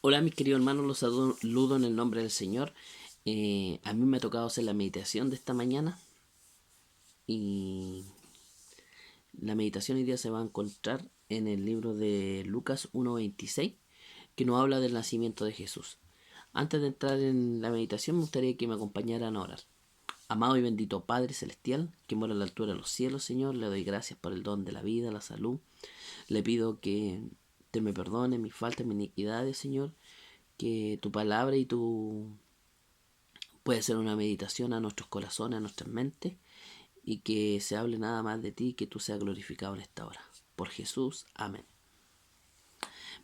Hola mis queridos hermanos, los saludo en el nombre del Señor. A mí me ha tocado hacer la meditación de esta mañana y la meditación hoy día se va a encontrar en el libro de Lucas 1:26, que nos habla del nacimiento de Jesús. Antes de entrar en la meditación me gustaría que me acompañaran a orar. Amado y bendito Padre Celestial, que mora a la altura de los cielos, Señor, le doy gracias por el don de la vida, la salud. Le pido que te me perdone mis faltas, mis iniquidades, Señor, que tu palabra y tu puede ser una meditación a nuestros corazones, a nuestras mentes, y que se hable nada más de ti, que tú seas glorificado en esta hora. Por Jesús, amén.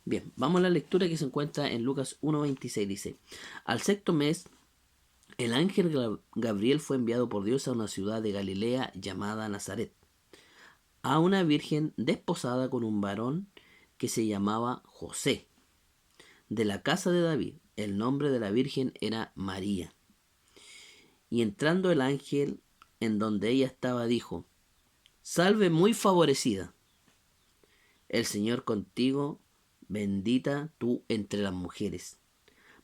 Bien, vamos a la lectura que se encuentra en Lucas 1:26. Dice: al sexto mes, el ángel Gabriel fue enviado por Dios a una ciudad de Galilea llamada Nazaret, a una virgen desposada con un varón que se llamaba José, de la casa de David. El nombre de la virgen era María. Y entrando el ángel en donde ella estaba, dijo: salve muy favorecida, el Señor contigo, bendita tú entre las mujeres.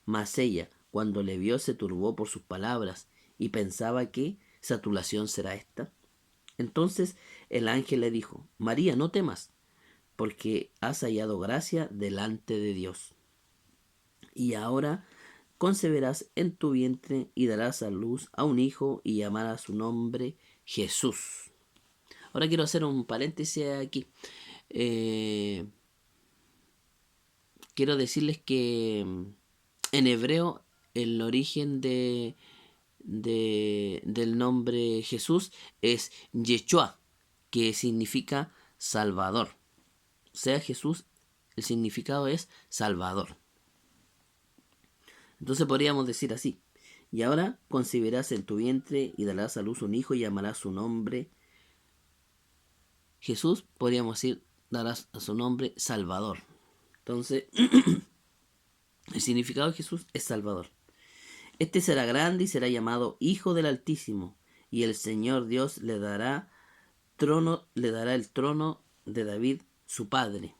Mas ella, cuando le vio, se turbó por sus palabras y pensaba: ¿qué saturación será esta? Entonces el ángel le dijo: María, no temas, porque has hallado gracia delante de Dios. Y ahora concebirás en tu vientre y darás a luz a un hijo y llamarás su nombre Jesús. Ahora quiero hacer un paréntesis aquí. Quiero decirles que en hebreo el origen del nombre Jesús es Yeshua, que significa Salvador. O sea, Jesús, el significado es Salvador. Entonces podríamos decir así: y ahora concebirás en tu vientre y darás a luz un hijo y llamarás su nombre Jesús. Podríamos decir: darás a su nombre Salvador. Entonces, el significado de Jesús es Salvador. Este será grande y será llamado Hijo del Altísimo, y el Señor Dios le dará el trono de David, su padre,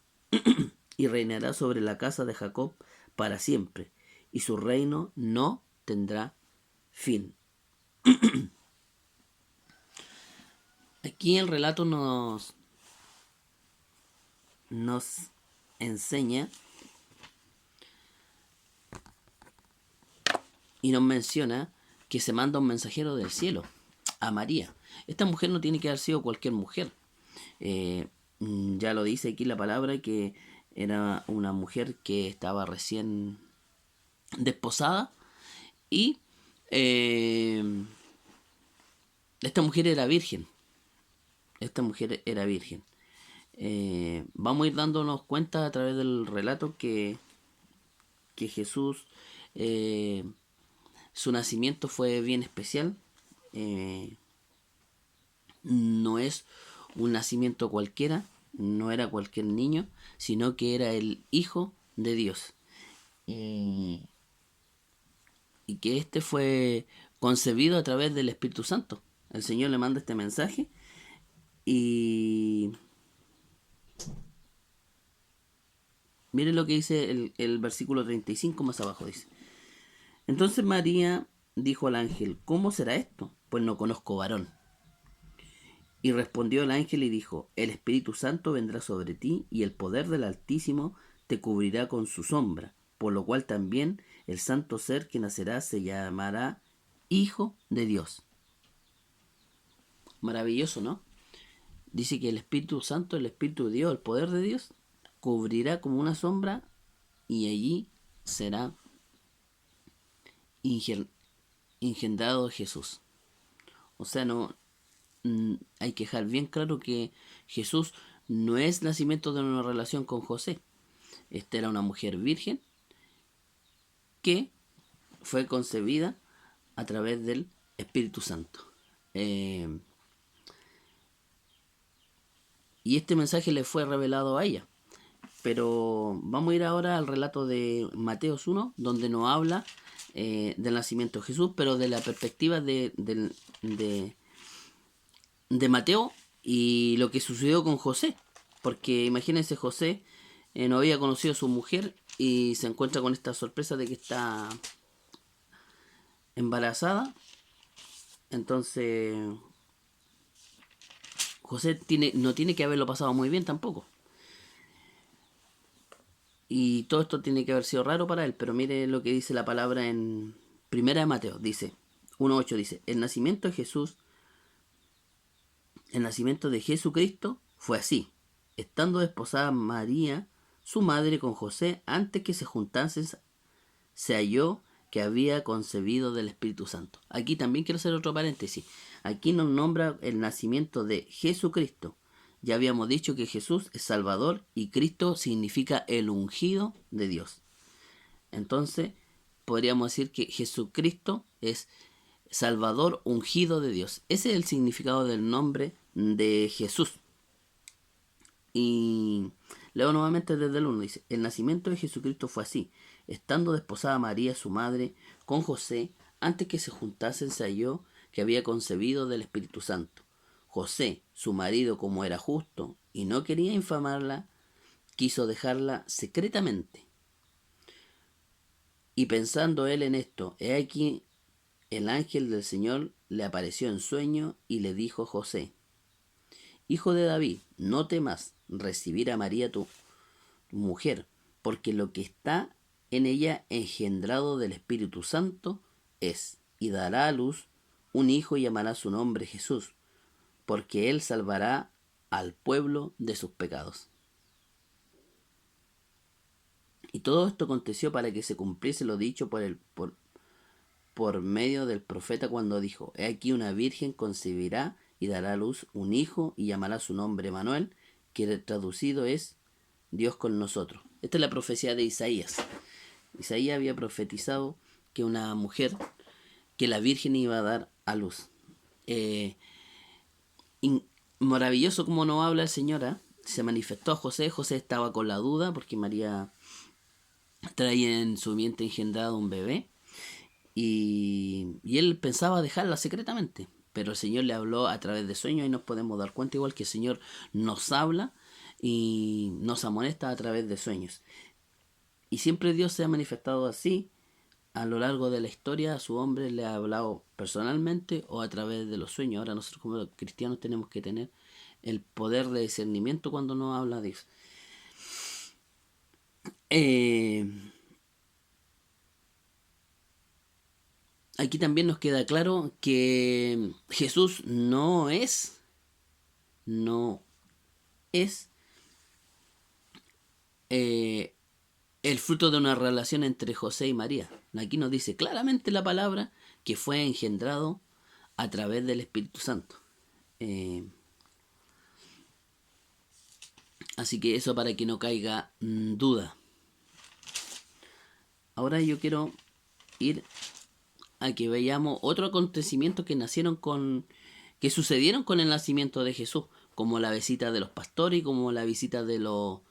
y reinará sobre la casa de Jacob para siempre, y su reino no tendrá fin. Aquí el relato nos enseña y nos menciona que se manda un mensajero del cielo a María. Esta mujer no tiene que haber sido cualquier mujer. Ya lo dice aquí la palabra, que era una mujer que estaba recién desposada y esta mujer era virgen. Vamos a ir dándonos cuenta a través del relato que Jesús, su nacimiento fue bien especial. No es un nacimiento cualquiera, no era cualquier niño, sino que era el Hijo de Dios. Y que este fue concebido a través del Espíritu Santo. El Señor le manda este mensaje y miren lo que dice el versículo 35 más abajo. Dice: entonces María dijo al ángel: ¿cómo será esto? Pues no conozco varón. Y respondió el ángel y dijo: el Espíritu Santo vendrá sobre ti y el poder del Altísimo te cubrirá con su sombra, por lo cual también el santo ser que nacerá se llamará Hijo de Dios. Maravilloso, ¿no? Dice que el Espíritu Santo, el Espíritu de Dios, el poder de Dios, cubrirá como una sombra y allí será engendrado Jesús. O sea, no hay que dejar bien claro que Jesús no es nacimiento de una relación con José. Esta era una mujer virgen que fue concebida a través del Espíritu Santo. Y este mensaje le fue revelado a ella. Pero vamos a ir ahora al relato de Mateo 1, donde nos habla del nacimiento de Jesús, pero de la perspectiva de Mateo y lo que sucedió con José. Porque imagínense, José no había conocido a su mujer y se encuentra con esta sorpresa de que está embarazada. Entonces José no tiene que haberlo pasado muy bien tampoco. Y todo esto tiene que haber sido raro para él, pero mire lo que dice la palabra en Primera de Mateo, dice 1:8, dice: el nacimiento de Jesucristo fue así. Estando desposada María, su madre, con José, antes que se juntasen, se halló que había concebido del Espíritu Santo. Aquí también quiero hacer otro paréntesis. Aquí nos nombra el nacimiento de Jesucristo. Ya habíamos dicho que Jesús es Salvador y Cristo significa el ungido de Dios. Entonces, podríamos decir que Jesucristo es Salvador ungido de Dios. Ese es el significado del nombre de Jesús. Y leo nuevamente desde el 1, dice: el nacimiento de Jesucristo fue así. Estando desposada María, su madre, con José, antes que se juntasen, se halló que había concebido del Espíritu Santo. José, su marido, como era justo y no quería infamarla, quiso dejarla secretamente. Y pensando él en esto, he aquí el ángel del Señor le apareció en sueño y le dijo a José: Hijo de David, no temas recibir a María tu mujer, porque lo que está en ella engendrado del Espíritu Santo es, y dará a luz un hijo y llamará su nombre Jesús, porque él salvará al pueblo de sus pecados. Y todo esto aconteció para que se cumpliese lo dicho por medio del profeta cuando dijo: he aquí una virgen concebirá y dará a luz un hijo y llamará su nombre Manuel, que traducido es Dios con nosotros. Esta es la profecía de Isaías. Isaías había profetizado que una mujer, que la virgen iba a dar a luz. Maravilloso como nos habla el Señor, ¿eh? Se manifestó a José. José estaba con la duda porque María traía en su vientre engendrado un bebé. Y él pensaba dejarla secretamente, pero el Señor le habló a través de sueños, y nos podemos dar cuenta igual que el Señor nos habla y nos amonesta a través de sueños. Y siempre Dios se ha manifestado así a lo largo de la historia. A su hombre le ha hablado personalmente o a través de los sueños. Ahora nosotros como cristianos tenemos que tener el poder de discernimiento cuando nos habla Dios. Aquí también nos queda claro que Jesús no es el fruto de una relación entre José y María. Aquí nos dice claramente la palabra que fue engendrado a través del Espíritu Santo. Así que eso para que no caiga duda. Ahora yo quiero ir a que veamos otros acontecimientos que sucedieron con el nacimiento de Jesús, como la visita de los pastores y como la visita de los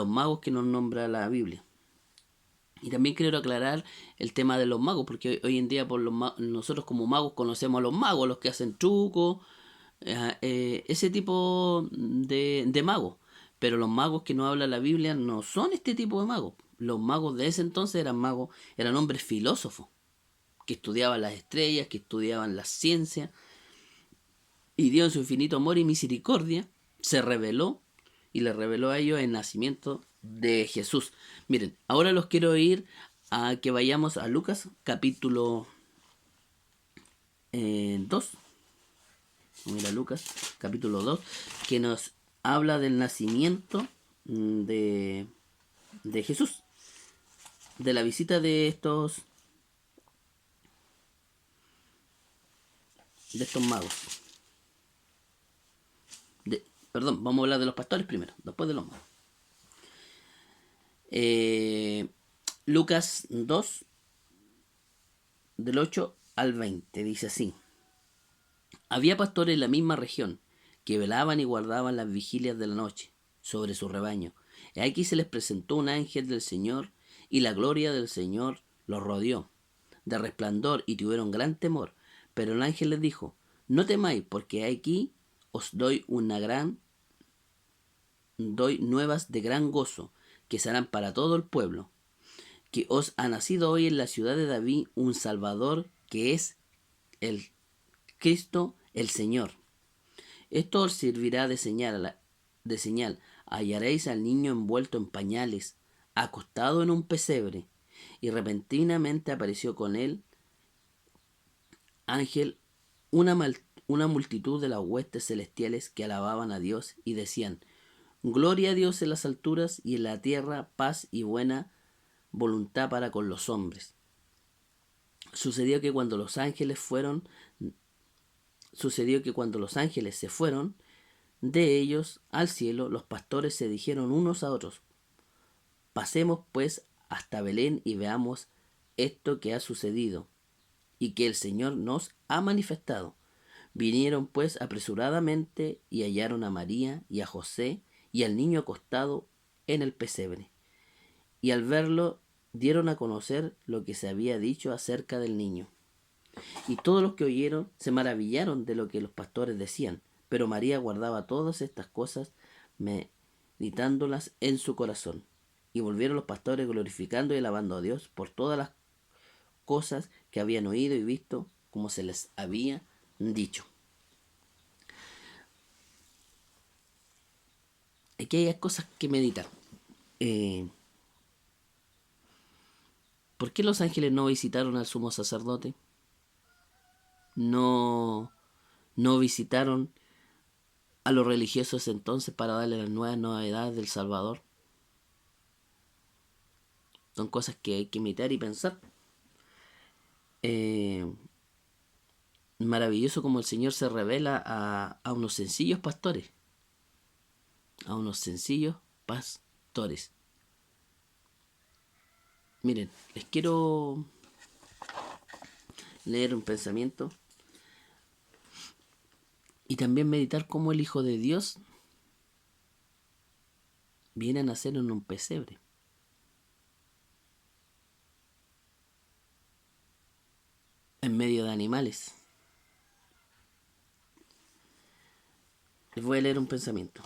magos que nos nombra la Biblia. Y también quiero aclarar el tema de los magos, porque hoy en día nosotros como magos conocemos a los magos, los que hacen trucos, ese tipo de magos. Pero los magos que nos habla la Biblia no son este tipo de magos. Los magos de ese entonces eran hombres filósofos, que estudiaban las estrellas, que estudiaban las ciencias, y Dios en su infinito amor y misericordia se reveló y le reveló a ellos el nacimiento de Jesús. Miren, ahora los quiero ir a que vayamos a Lucas capítulo 2. Mira, Lucas capítulo 2, que nos habla del nacimiento de Jesús, de la visita de estos magos. Perdón, vamos a hablar de los pastores primero, después de los magos. Lucas 2, del 8 al 20, dice así: había pastores en la misma región que velaban y guardaban las vigilias de la noche sobre su rebaño. Y aquí se les presentó un ángel del Señor, y la gloria del Señor los rodeó de resplandor, y tuvieron gran temor. Pero el ángel les dijo: no temáis, porque aquí os doy nuevas de gran gozo, que serán para todo el pueblo. que os ha nacido hoy en la ciudad de David un Salvador, que es el Cristo el Señor. Esto os servirá de señal. Hallaréis al niño envuelto en pañales, acostado en un pesebre. Y repentinamente apareció con él ángel, una multitud de las huestes celestiales que alababan a Dios y decían: Gloria a Dios en las alturas y en la tierra paz y buena voluntad para con los hombres. Sucedió que cuando los ángeles se fueron de ellos al cielo, los pastores se dijeron unos a otros: Pasemos pues hasta Belén y veamos esto que ha sucedido y que el Señor nos ha manifestado. Vinieron pues apresuradamente y hallaron a María y a José y al niño acostado en el pesebre. Y al verlo dieron a conocer lo que se había dicho acerca del niño. Y todos los que oyeron se maravillaron de lo que los pastores decían. Pero María guardaba todas estas cosas, meditándolas en su corazón. Y volvieron los pastores glorificando y alabando a Dios por todas las cosas que habían oído y visto, como se les había dicho. Aquí hay cosas que meditar. ¿Por qué los ángeles no visitaron al sumo sacerdote? No visitaron a los religiosos entonces para darle las nuevas novedades del Salvador. Son cosas que hay que meditar y pensar. Maravilloso como el Señor se revela a unos sencillos pastores. Miren, les quiero leer un pensamiento y también meditar cómo el Hijo de Dios viene a nacer en un pesebre. En medio de animales. Les voy a leer un pensamiento.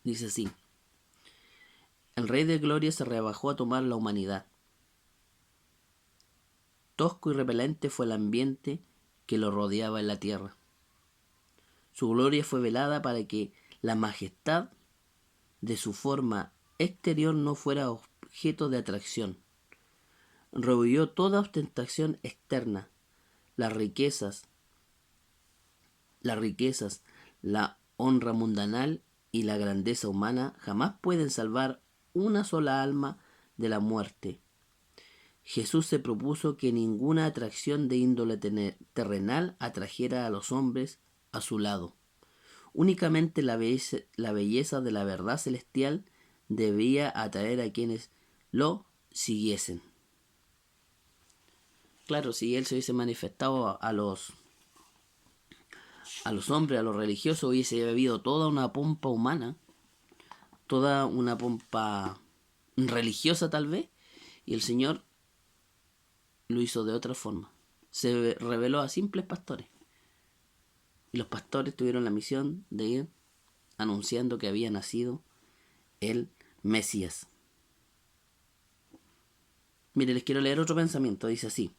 Dice así: el Rey de Gloria se rebajó a tomar la humanidad. Tosco y repelente fue el ambiente que lo rodeaba en la tierra. Su gloria fue velada para que la majestad de su forma exterior no fuera objeto de atracción. Rehuyó toda ostentación externa. Las riquezas, la honra mundanal y la grandeza humana jamás pueden salvar una sola alma de la muerte. Jesús se propuso que ninguna atracción de índole terrenal atrajera a los hombres a su lado. Únicamente la belleza de la verdad celestial debía atraer a quienes lo siguiesen. Claro, si él se hubiese manifestado a los hombres, a los religiosos, hubiese habido toda una pompa humana, toda una pompa religiosa tal vez, y el Señor lo hizo de otra forma. Se reveló a simples pastores. Y los pastores tuvieron la misión de ir anunciando que había nacido el Mesías. Mire, les quiero leer otro pensamiento. Dice así: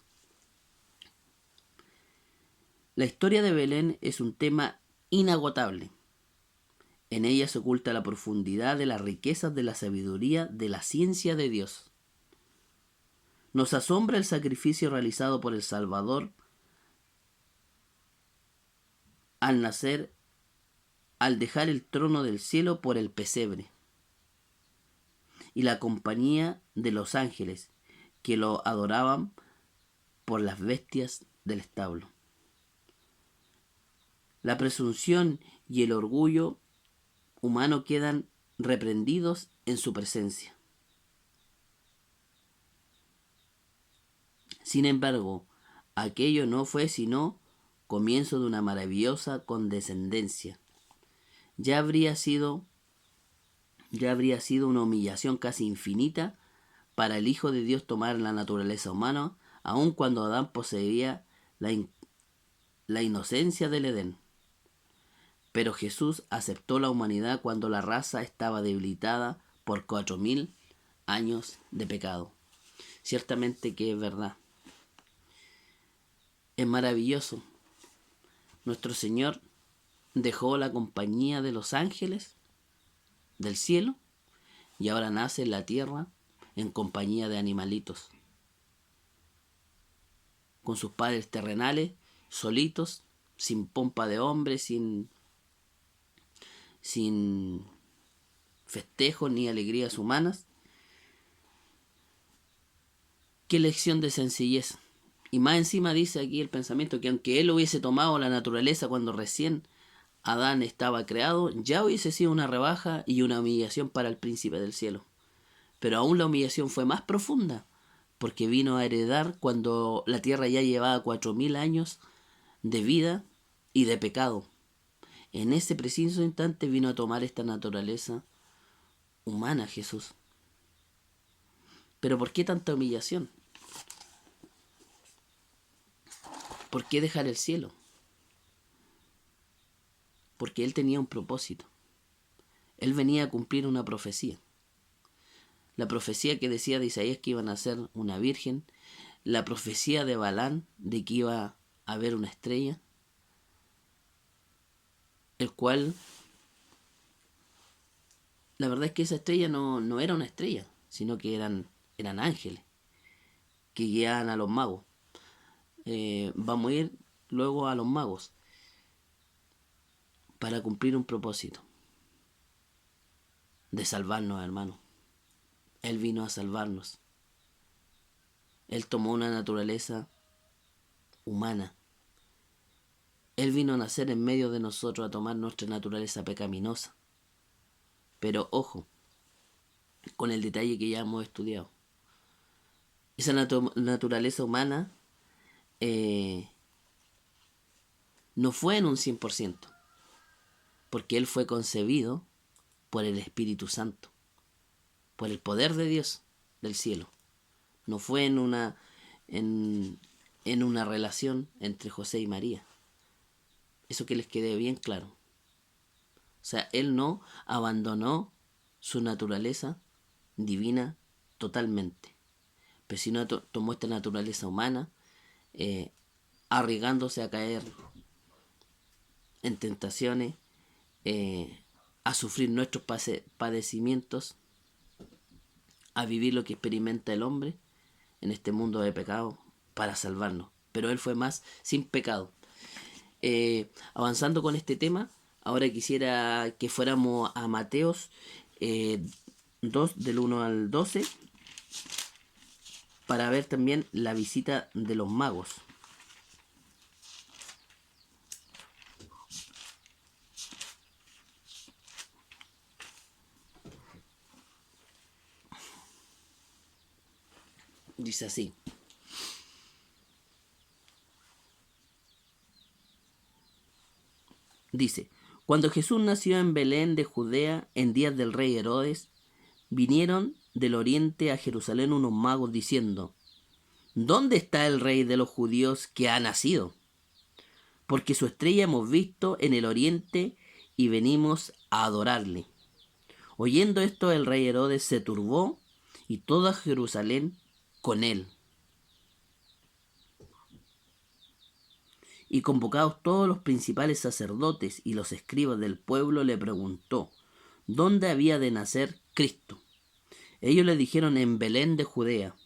la historia de Belén es un tema inagotable. En ella se oculta la profundidad de las riquezas de la sabiduría de la ciencia de Dios. Nos asombra el sacrificio realizado por el Salvador al nacer, al dejar el trono del cielo por el pesebre, y la compañía de los ángeles que lo adoraban por las bestias del establo. La presunción y el orgullo humano quedan reprendidos en su presencia. Sin embargo, aquello no fue sino comienzo de una maravillosa condescendencia. Ya habría sido una humillación casi infinita para el Hijo de Dios tomar la naturaleza humana, aun cuando Adán poseía la inocencia del Edén. Pero Jesús aceptó la humanidad cuando la raza estaba debilitada por 4000 años de pecado. Ciertamente que es verdad. Es maravilloso. Nuestro Señor dejó la compañía de los ángeles del cielo y ahora nace en la tierra en compañía de animalitos, con sus padres terrenales, solitos, sin pompa de hombre, sin festejos ni alegrías humanas. Qué lección de sencillez. Y más encima dice aquí el pensamiento que aunque él hubiese tomado la naturaleza cuando recién Adán estaba creado, ya hubiese sido una rebaja y una humillación para el príncipe del cielo. Pero aún la humillación fue más profunda, porque vino a heredar cuando la tierra ya llevaba 4000 años de vida y de pecado. En ese preciso instante vino a tomar esta naturaleza humana Jesús. Pero ¿por qué tanta humillación? ¿Por qué dejar el cielo? Porque él tenía un propósito. Él venía a cumplir una profecía. La profecía que decía de Isaías que iban a ser una virgen, la profecía de Balán de que iba a haber una estrella, el cual, la verdad es que esa estrella no era una estrella, sino que eran ángeles que guiaban a los magos. Vamos a ir luego a los magos para cumplir un propósito de salvarnos, hermano. Él vino a salvarnos. Él tomó una naturaleza humana. Él vino a nacer en medio de nosotros, a tomar nuestra naturaleza pecaminosa. Pero ojo, con el detalle que ya hemos estudiado. Esa naturaleza humana no fue en un 100%, porque Él fue concebido por el Espíritu Santo, por el poder de Dios del cielo. No fue en una relación entre José y María. Eso que les quede bien claro. O sea, Él no abandonó su naturaleza divina totalmente, pero sino tomó esta naturaleza humana, arriesgándose a caer en tentaciones, a sufrir nuestros padecimientos, a vivir lo que experimenta el hombre en este mundo de pecado para salvarnos. Pero Él fue más sin pecado. Avanzando con este tema, ahora quisiera que fuéramos a Mateos 2 del 1 al 12 para ver también la visita de los magos. Dice así. Dice, cuando Jesús nació en Belén de Judea en días del rey Herodes, vinieron del oriente a Jerusalén unos magos diciendo, ¿dónde está el rey de los judíos que ha nacido? Porque su estrella hemos visto en el oriente y venimos a adorarle. Oyendo esto, el rey Herodes se turbó y toda Jerusalén con él. Y convocados todos los principales sacerdotes y los escribas del pueblo, le preguntó, ¿dónde había de nacer Cristo? Ellos le dijeron, en Belén de Judea,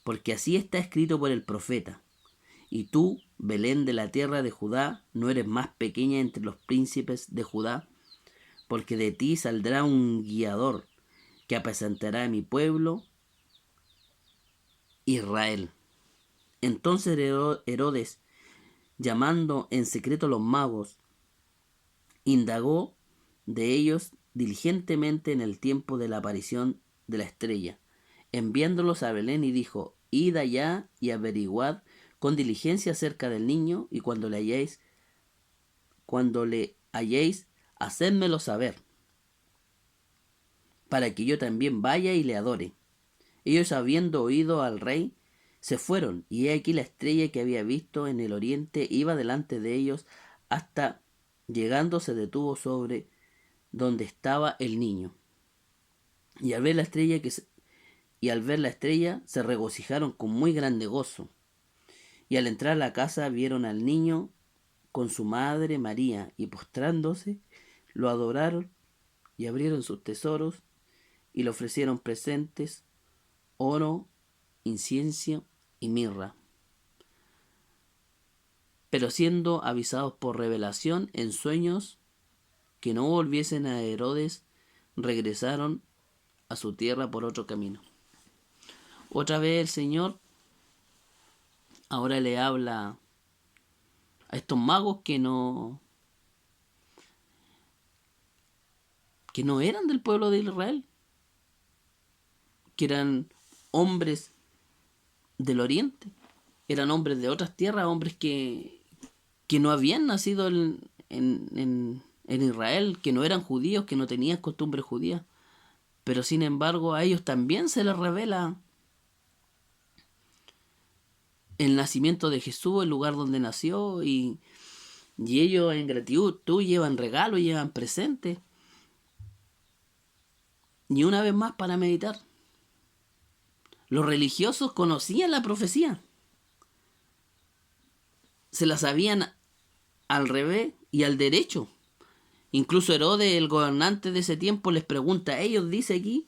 porque así está escrito por el profeta. Y tú, Belén de la tierra de Judá, no eres más pequeña entre los príncipes de Judá, porque de ti saldrá un guiador que apacentará a mi pueblo Israel. Entonces Herodes, llamando en secreto a los magos, indagó de ellos diligentemente en el tiempo de la aparición de la estrella, enviándolos a Belén, y dijo, id allá y averiguad con diligencia acerca del niño, y cuando le halléis, hacédmelo saber, para que yo también vaya y le adore. Ellos, habiendo oído al rey, se fueron, y he aquí la estrella que había visto en el oriente iba delante de ellos hasta Llegando se detuvo sobre donde estaba el niño. Y al ver la estrella se regocijaron con muy grande gozo. Y al entrar a la casa vieron al niño con su madre María, y postrándose, lo adoraron y abrieron sus tesoros y le ofrecieron presentes, oro, incienso y mirra. Pero siendo avisados por revelación en sueños que no volviesen a Herodes, regresaron a su tierra por otro camino. Otra vez el Señor ahora le habla a estos magos que no eran del pueblo de Israel, que eran hombres del oriente, eran hombres de otras tierras, hombres que no habían nacido en Israel, que no eran judíos, que no tenían costumbres judías, pero sin embargo a ellos también se les revela el nacimiento de Jesús, el lugar donde nació, y ellos en gratitud llevan regalos, llevan presentes. Y una vez más para meditar. Los religiosos conocían la profecía. Se la sabían al revés y al derecho. Incluso Herodes, el gobernante de ese tiempo, les pregunta a ellos, dice aquí,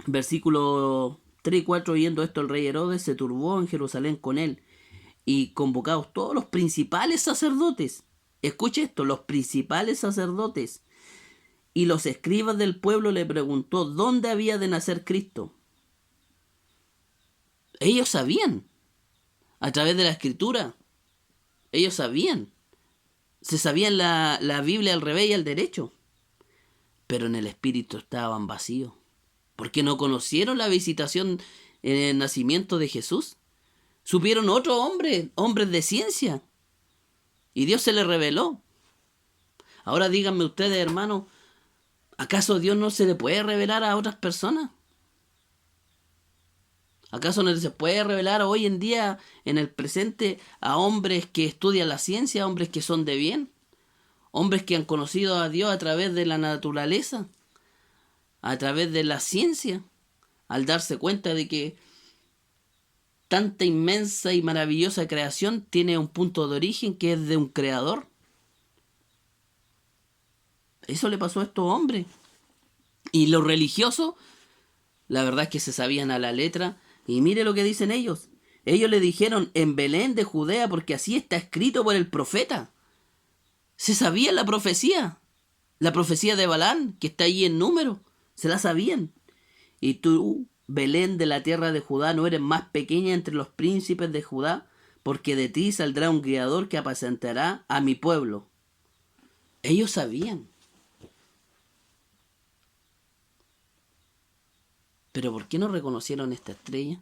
versículo 3 y 4, oyendo esto el rey Herodes se turbó en Jerusalén con él, y convocados todos los principales sacerdotes, escuche esto, los principales sacerdotes y los escribas del pueblo, le preguntó dónde había de nacer Cristo. Ellos sabían, a través de la escritura, ellos sabían, se sabían la Biblia al revés y al derecho, pero en el espíritu estaban vacíos, porque no conocieron la visitación en el nacimiento de Jesús. Supieron otro hombre, hombres de ciencia, y Dios se les reveló. Ahora díganme ustedes, hermanos, ¿acaso Dios no se le puede revelar a otras personas? ¿Acaso no se puede revelar hoy en día, en el presente, a hombres que estudian la ciencia, hombres que son de bien, hombres que han conocido a Dios a través de la naturaleza, a través de la ciencia, al darse cuenta de que tanta inmensa y maravillosa creación tiene un punto de origen que es de un creador? Eso le pasó a estos hombres. Y los religiosos, la verdad es que se sabían a la letra. Y mire lo que dicen ellos. Ellos le dijeron en Belén de Judea, porque así está escrito por el profeta. Se sabía la profecía de Balán, que está ahí en número. Se la sabían. Y tú, Belén de la tierra de Judá, no eres más pequeña entre los príncipes de Judá, porque de ti saldrá un guiador que apacentará a mi pueblo. Ellos sabían. Pero ¿por qué no reconocieron esta estrella?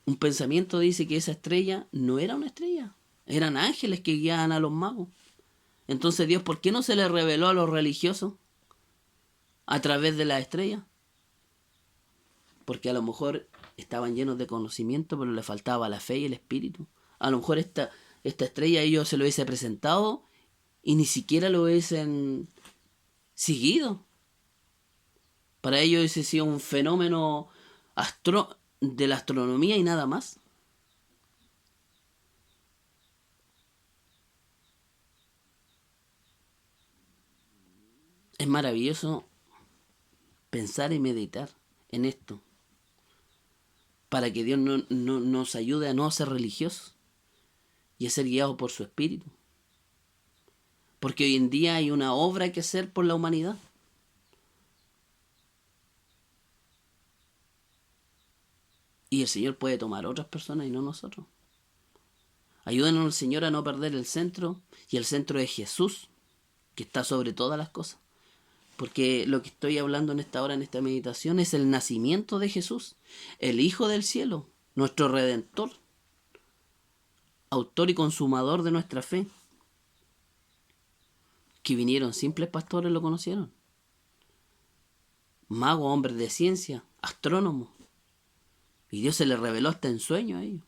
Un pensamiento dice que esa estrella no era una estrella. Eran ángeles que guiaban a los magos. Entonces Dios, ¿por qué no se le reveló a los religiosos a través de la estrella? Porque a lo mejor estaban llenos de conocimiento, pero le faltaba la fe y el espíritu. A lo mejor esta estrella ellos se lo hubiese presentado y ni siquiera lo hubiesen seguido. Para ellos hubiese sido un fenómeno de la astronomía y nada más. Es maravilloso pensar y meditar en esto, para que Dios nos ayude a no ser religiosos y a ser guiados por su espíritu. Porque hoy en día hay una obra que hacer por la humanidad. Y el Señor puede tomar otras personas y no nosotros. Ayúdanos, Señor, a no perder el centro, y el centro es Jesús, que está sobre todas las cosas. Porque lo que estoy hablando en esta hora, en esta meditación, es el nacimiento de Jesús, el Hijo del cielo, nuestro Redentor, autor y consumador de nuestra fe. Que vinieron simples pastores, lo conocieron. Magos, hombres de ciencia, astrónomos. Y Dios se les reveló hasta en sueños a ellos.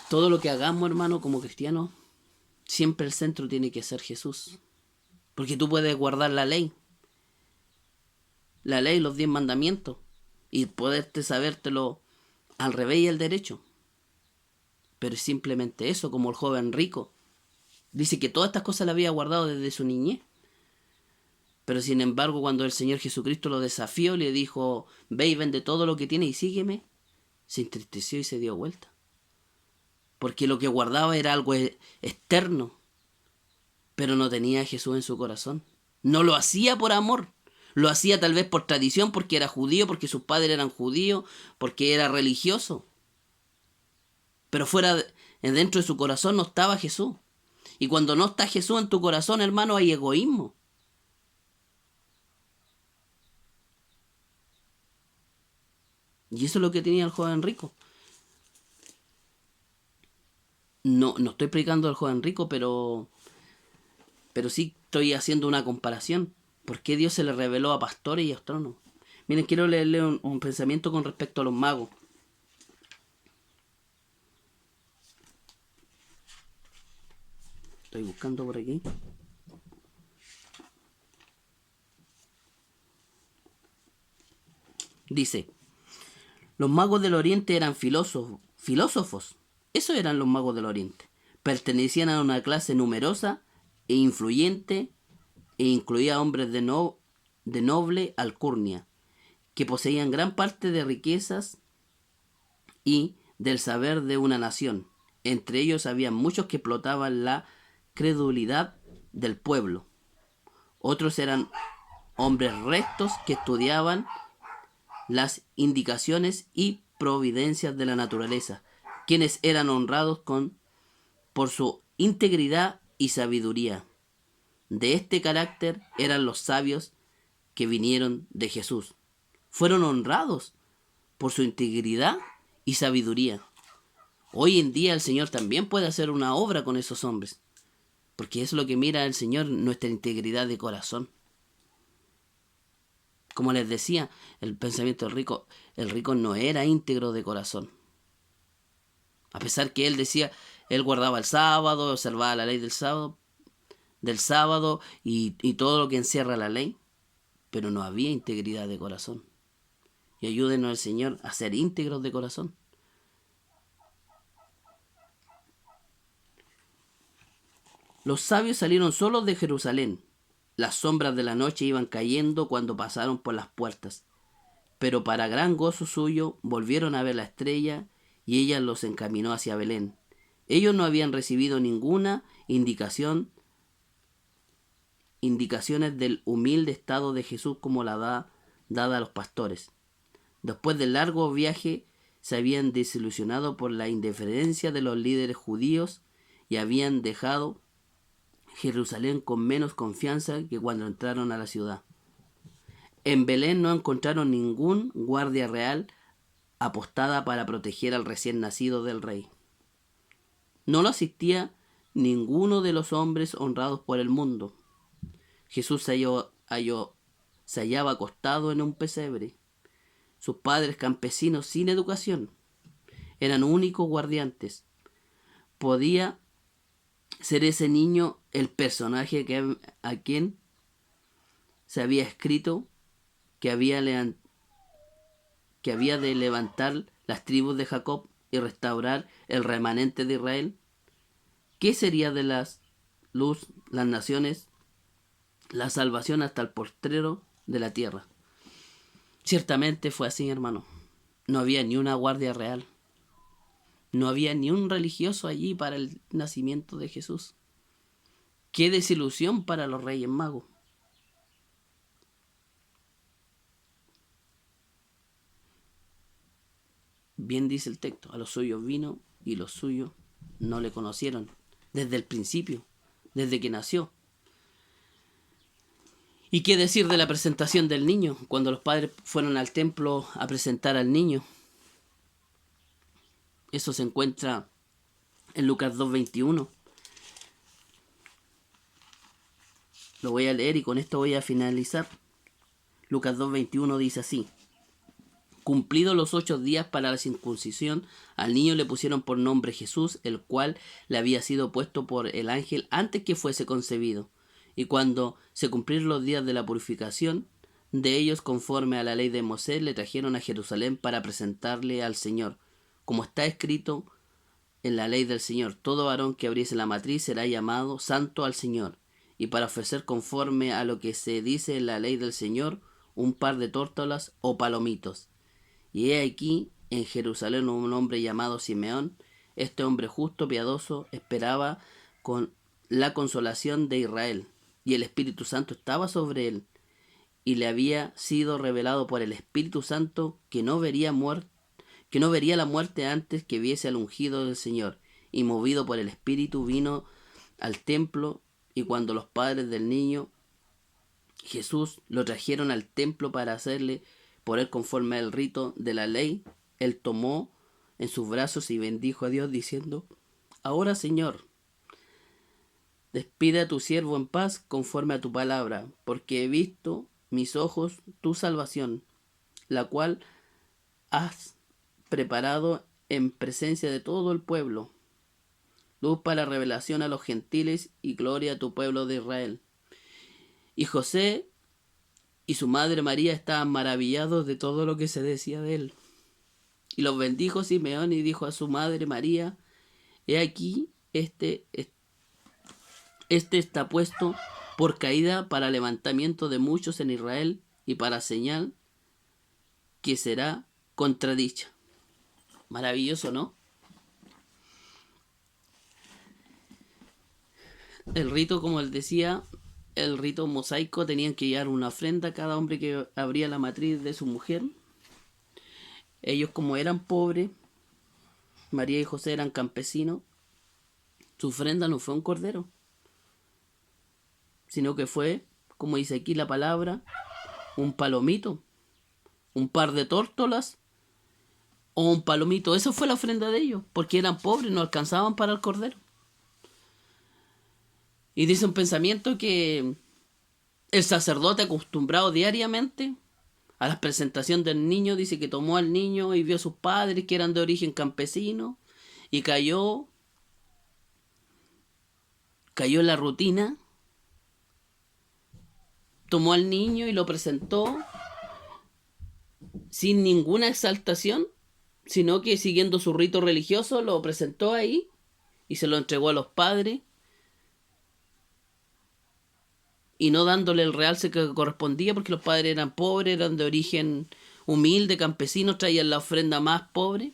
Todo lo que hagamos, hermano, como cristianos, siempre el centro tiene que ser Jesús. Porque tú puedes guardar la ley, los 10 mandamientos, y poderte sabértelo al revés y al derecho. Pero es simplemente eso, como el joven rico. Dice que todas estas cosas las había guardado desde su niñez. Pero sin embargo, cuando el Señor Jesucristo lo desafió, le dijo, ve y vende todo lo que tiene y sígueme, se entristeció y se dio vuelta. Porque lo que guardaba era algo externo, pero no tenía a Jesús en su corazón. No lo hacía por amor, lo hacía tal vez por tradición, porque era judío, porque sus padres eran judíos, porque era religioso. Pero dentro de su corazón no estaba Jesús. Y cuando no está Jesús en tu corazón, hermano, hay egoísmo. Y eso es lo que tenía el joven rico. No estoy predicando al joven rico, pero sí estoy haciendo una comparación. ¿Por qué Dios se le reveló a pastores y astrónomos? Miren, quiero leerle un pensamiento con respecto a los magos. Estoy buscando por aquí. Dice, los magos del Oriente eran filósofos. Esos eran los magos del Oriente. Pertenecían a una clase numerosa e influyente e incluía hombres de noble alcurnia, que poseían gran parte de riquezas y del saber de una nación. Entre ellos había muchos que explotaban la credulidad del pueblo. Otros eran hombres rectos que estudiaban las indicaciones y providencias de la naturaleza, quienes eran honrados por su integridad y sabiduría. De este carácter eran los sabios que vinieron de Jesús. Fueron honrados por su integridad y sabiduría. Hoy en día el Señor también puede hacer una obra con esos hombres, porque es lo que mira el Señor, nuestra integridad de corazón. Como les decía, el pensamiento del rico, el rico no era íntegro de corazón. A pesar que él decía, él guardaba el sábado, observaba la ley del sábado y todo lo que encierra la ley, pero no había integridad de corazón. Y ayúdenos al Señor a ser íntegros de corazón. Los sabios salieron solos de Jerusalén. Las sombras de la noche iban cayendo cuando pasaron por las puertas. Pero para gran gozo suyo volvieron a ver la estrella y ella los encaminó hacia Belén. Ellos no habían recibido ninguna indicaciones del humilde estado de Jesús como la dada a los pastores. Después del largo viaje se habían desilusionado por la indiferencia de los líderes judíos y habían dejado Jerusalén con menos confianza que cuando entraron a la ciudad. En Belén no encontraron ningún guardia real apostada para proteger al recién nacido del rey. No lo asistía ninguno de los hombres honrados por el mundo. Jesús se hallaba acostado en un pesebre. Sus padres, campesinos sin educación, eran únicos guardiantes. ¿Podía ser ese niño el personaje a quien se había escrito que había de levantar las tribus de Jacob y restaurar el remanente de Israel? ¿Qué sería de las naciones, la salvación hasta el postrero de la tierra? Ciertamente fue así, hermano. No había ni una guardia real. No había ni un religioso allí para el nacimiento de Jesús. ¡Qué desilusión para los reyes magos! Bien dice el texto, a los suyos vino y los suyos no le conocieron. Desde el principio, desde que nació. ¿Y qué decir de la presentación del niño? Cuando los padres fueron al templo a presentar al niño. Eso se encuentra en Lucas 2:21. Lo voy a leer y con esto voy a finalizar. Lucas 2:21 dice así. Cumplidos los 8 días para la circuncisión, al niño le pusieron por nombre Jesús, el cual le había sido puesto por el ángel antes que fuese concebido. Y cuando se cumplieron los días de la purificación de ellos conforme a la ley de Moisés, le trajeron a Jerusalén para presentarle al Señor, como está escrito en la ley del Señor: todo varón que abriese la matriz será llamado santo al Señor. Y para ofrecer conforme a lo que se dice en la ley del Señor, un par de tórtolas o palomitos. Y he aquí en Jerusalén un hombre llamado Simeón. Este hombre justo, piadoso, esperaba con la consolación de Israel, y el Espíritu Santo estaba sobre él, y le había sido revelado por el Espíritu Santo que no vería la muerte antes que viese al ungido del Señor. Y movido por el Espíritu vino al templo, y cuando los padres del niño Jesús lo trajeron al templo para hacerle por él conforme al rito de la ley, él tomó en sus brazos y bendijo a Dios diciendo: ahora, Señor, despide a tu siervo en paz conforme a tu palabra, porque he visto mis ojos tu salvación, la cual has preparado en presencia de todo el pueblo, luz para revelación a los gentiles y gloria a tu pueblo de Israel. Y José y su madre María estaban maravillados de todo lo que se decía de él. Y los bendijo Simeón y dijo a su madre María: he aquí, este está puesto por caída para levantamiento de muchos en Israel, y para señal que será contradicha. Maravilloso, ¿no? El rito, como él decía, el rito mosaico, tenían que llevar una ofrenda a cada hombre que abría la matriz de su mujer. Ellos, como eran pobres, María y José eran campesinos, su ofrenda no fue un cordero, sino que fue, como dice aquí la palabra, un palomito, un par de tórtolas o un palomito. Esa fue la ofrenda de ellos, porque eran pobres, no alcanzaban para el cordero. Y dice un pensamiento que el sacerdote, acostumbrado diariamente a la presentación del niño, dice que tomó al niño y vio a sus padres que eran de origen campesino y cayó en la rutina. Tomó al niño y lo presentó sin ninguna exaltación, sino que siguiendo su rito religioso lo presentó ahí y se lo entregó a los padres, y no dándole el realce que correspondía, porque los padres eran pobres, eran de origen humilde, campesinos, traían la ofrenda más pobre.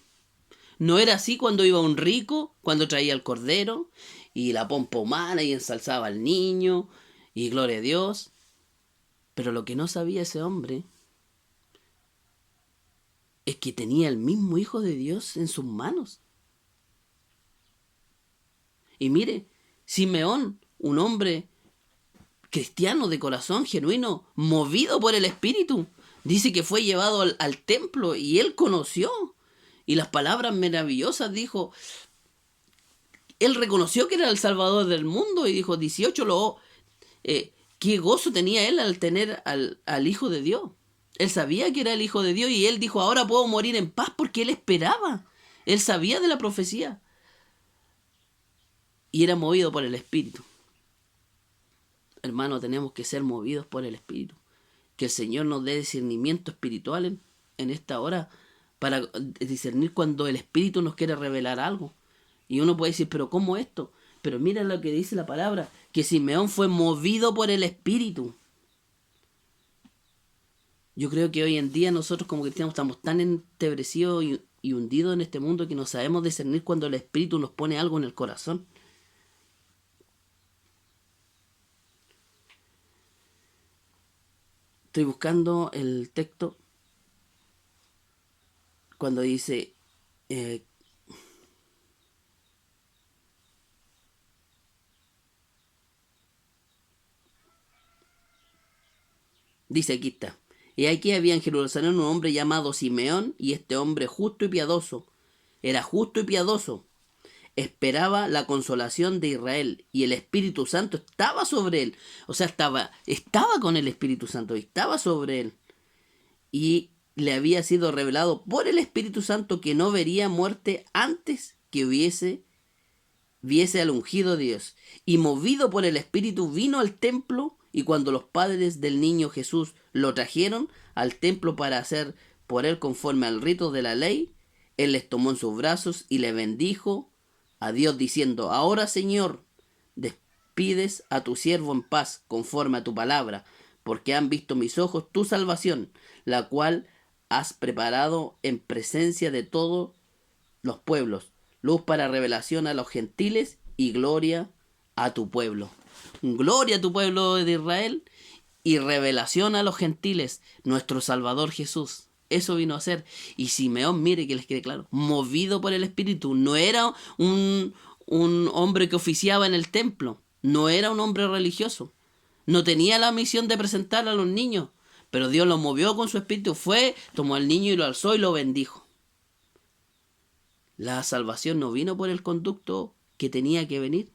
No era así cuando iba un rico, cuando traía el cordero y la pompa humana y ensalzaba al niño y gloria a Dios. Pero lo que no sabía ese hombre es que tenía el mismo Hijo de Dios en sus manos. Y mire, Simeón, un hombre cristiano de corazón genuino, movido por el Espíritu, dice que fue llevado al templo y él conoció. Y las palabras maravillosas dijo, él reconoció que era el Salvador del mundo y dijo 18, qué gozo tenía él al tener al Hijo de Dios. Él sabía que era el Hijo de Dios y él dijo, ahora puedo morir en paz, porque él esperaba. Él sabía de la profecía. Y era movido por el Espíritu. Hermano, tenemos que ser movidos por el Espíritu. Que el Señor nos dé discernimiento espiritual en esta hora para discernir cuando el Espíritu nos quiere revelar algo. Y uno puede decir, pero ¿cómo esto? Pero mira lo que dice la palabra, que Simeón fue movido por el Espíritu. Yo creo que hoy en día nosotros como cristianos estamos tan entebrecidos y hundidos en este mundo que no sabemos discernir cuando el Espíritu nos pone algo en el corazón. Estoy buscando el texto cuando dice dice, aquí está: y aquí había en Jerusalén un hombre llamado Simeón, y este hombre justo y piadoso, era justo y piadoso, esperaba la consolación de Israel, y el Espíritu Santo estaba sobre él. O sea, estaba con el Espíritu Santo, estaba sobre él. Y le había sido revelado por el Espíritu Santo que no vería muerte antes que viese al ungido de Dios. Y movido por el Espíritu vino al templo, y cuando los padres del niño Jesús lo trajeron al templo para hacer por él conforme al rito de la ley, él les tomó en sus brazos y le bendijo a Dios diciendo: Ahora, Señor, despides a tu siervo en paz conforme a tu palabra, porque han visto mis ojos tu salvación, la cual has preparado en presencia de todos los pueblos, luz para revelación a los gentiles y gloria a tu pueblo. Gloria a tu pueblo de Israel y revelación a los gentiles, nuestro Salvador Jesús. Eso vino a ser. Y Simeón, mire que les quede claro, movido por el Espíritu, no era un hombre que oficiaba en el templo, no era un hombre religioso, no tenía la misión de presentar a los niños, pero Dios lo movió con su Espíritu, fue, tomó al niño y lo alzó y lo bendijo. La salvación no vino por el conducto que tenía que venir,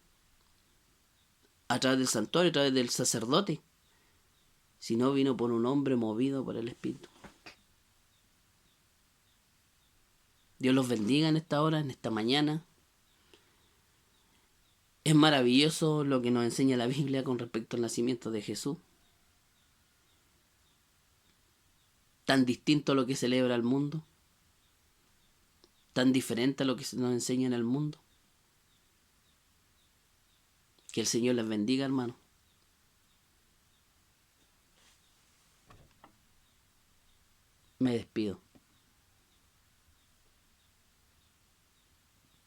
a través del santuario, a través del sacerdote, sino vino por un hombre movido por el Espíritu. Dios los bendiga en esta hora, en esta mañana. Es maravilloso lo que nos enseña la Biblia con respecto al nacimiento de Jesús. Tan distinto a lo que celebra el mundo. Tan diferente a lo que se nos enseña en el mundo. Que el Señor les bendiga, hermano. Me despido.